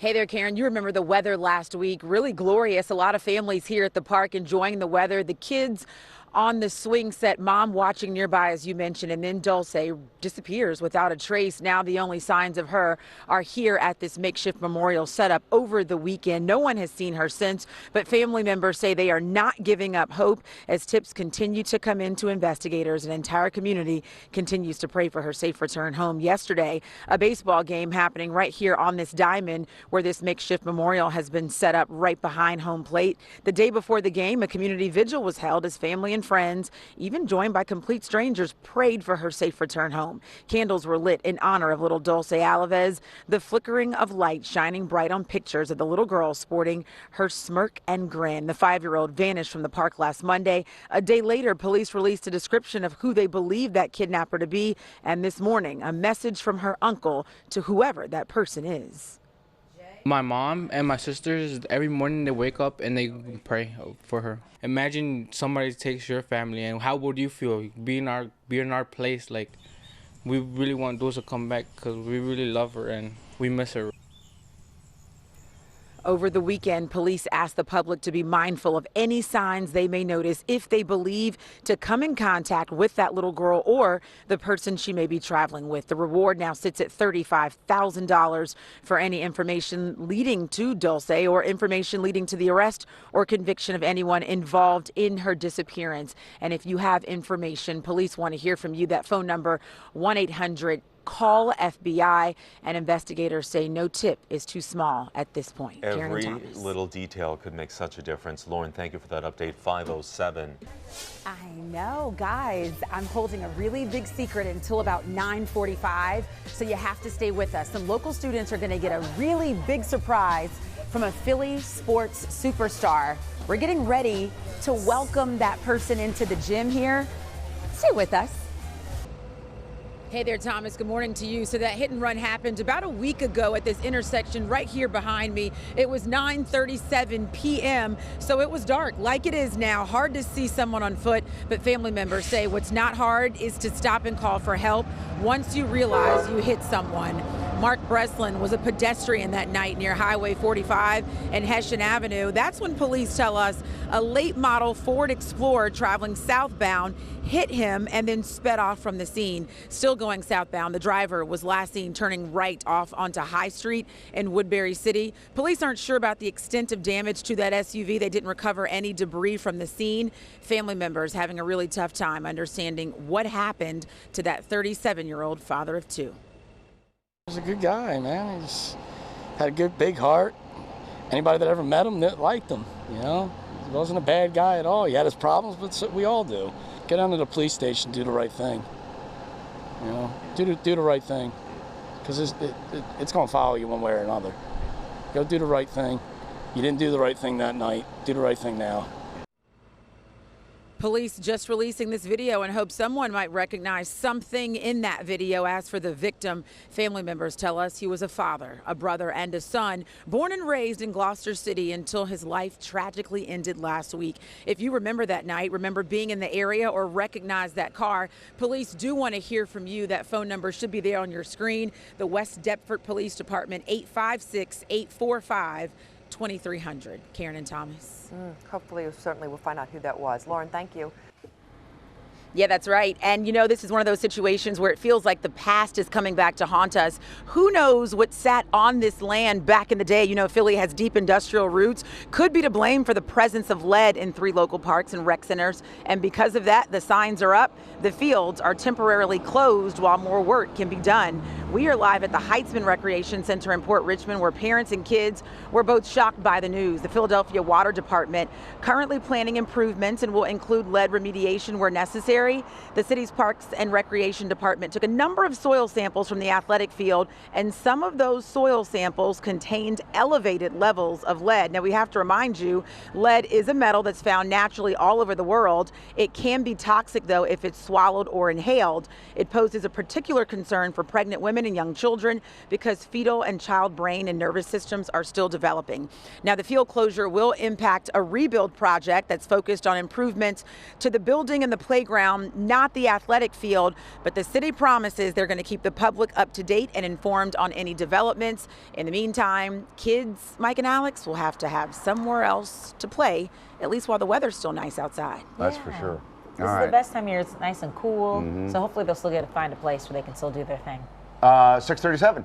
Hey there, Karen. You remember the weather last week. Really glorious. A lot of families here at the park enjoying the weather. The kids on the swing set, mom watching nearby, as you mentioned, and then Dulce disappears without a trace. Now the only signs of her are here at this makeshift memorial set up over the weekend. No one has seen her since, but family members say they are not giving up hope as tips continue to come in to investigators. An entire community continues to pray for her safe return home. Yesterday, a baseball game happening right here on this diamond where this makeshift memorial has been set up right behind home plate. The day before the game, a community vigil was held as family and friends, even joined by complete strangers, prayed for her safe return home. Candles were lit in honor of little Dulce Alaves, the flickering of light shining bright on pictures of the little girl sporting her smirk and grin. The 5-year-old vanished from the park last Monday. A day later, police released a description of who they believe that kidnapper to be, and this morning, a message from her uncle to whoever that person is. My mom and my sisters, every morning they wake up and they pray for her. Imagine somebody takes your family, and how would you feel? Be in our place. Like, we really want Dulce to come back because we really love her and we miss her. Over the weekend, police asked the public to be mindful of any signs they may notice if they believe to come in contact with that little girl or the person she may be traveling with. The reward now sits at $35,000 for any information leading to Dulce or information leading to the arrest or conviction of anyone involved in her disappearance. And if you have information, police want to hear from you. That phone number, 1-800 call FBI, and investigators say no tip is too small at this point. Every little detail could make such a difference. Lauren, thank you for that update. 5:07. I know, guys. I'm holding a really big secret until about 9:45, so you have to stay with us. Some local students are going to get a really big surprise from a Philly sports superstar. We're getting ready to welcome that person into the gym here. Stay with us. Hey there, Thomas. Good morning to you. So that hit and run happened about a week ago at this intersection right here behind me. It was 9:37 p.m., so it was dark like it is now. Hard to see someone on foot, but family members say what's not hard is to stop and call for help once you realize you hit someone. Mark Breslin was a pedestrian that night near Highway 45 and Hessian Avenue. That's when police tell us a late model Ford Explorer traveling southbound hit him and then sped off from the scene. Still going southbound, the driver was last seen turning right off onto High Street in Woodbury City. Police aren't sure about the extent of damage to that SUV. They didn't recover any debris from the scene. Family members having a really tough time understanding what happened to that 37-year-old father of two. He's a good guy, man. He's had a good, big heart. Anybody that ever met him liked him, you know. He wasn't a bad guy at all. He had his problems, but we all do. Get down to the police station, do the right thing. You know, do the right thing, because it's going to follow you one way or another. Go do the right thing. You didn't do the right thing that night. Do the right thing now. Police just releasing this video and hope someone might recognize something in that video. As for the victim, family members tell us he was a father, a brother, and a son, born and raised in Gloucester City until his life tragically ended last week. If you remember that night, remember being in the area, or recognize that car, police do want to hear from you. That phone number should be there on your screen. The West Deptford Police Department, 856-845-2300. Karen and Thomas. Hopefully, certainly we'll find out who that was. Lauren, thank you. Yeah, that's right. And you know, this is one of those situations where it feels like the past is coming back to haunt us. Who knows what sat on this land back in the day? You know, Philly has deep industrial roots. Could be to blame for the presence of lead in 3 local parks and rec centers. And because of that, the signs are up. The fields are temporarily closed while more work can be done. We are live at the Heitzman Recreation Center in Port Richmond, where parents and kids were both shocked by the news. The Philadelphia Water Department currently planning improvements and will include lead remediation where necessary. The city's Parks and Recreation Department took a number of soil samples from the athletic field, and some of those soil samples contained elevated levels of lead. Now, we have to remind you, lead is a metal that's found naturally all over the world. It can be toxic, though, if it's swallowed or inhaled. It poses a particular concern for pregnant women women and young children because fetal and child brain and nervous systems are still developing. Now, the field closure will impact a rebuild project that's focused on improvements to the building and the playground, not the athletic field, but the city promises they're going to keep the public up to date and informed on any developments. In the meantime, kids, Mike and Alex, will have to have somewhere else to play, at least while the weather's still nice outside. That's for sure. This is the best time of year. It's nice and cool. So hopefully they'll still get to find a place where they can still do their thing. 6:37.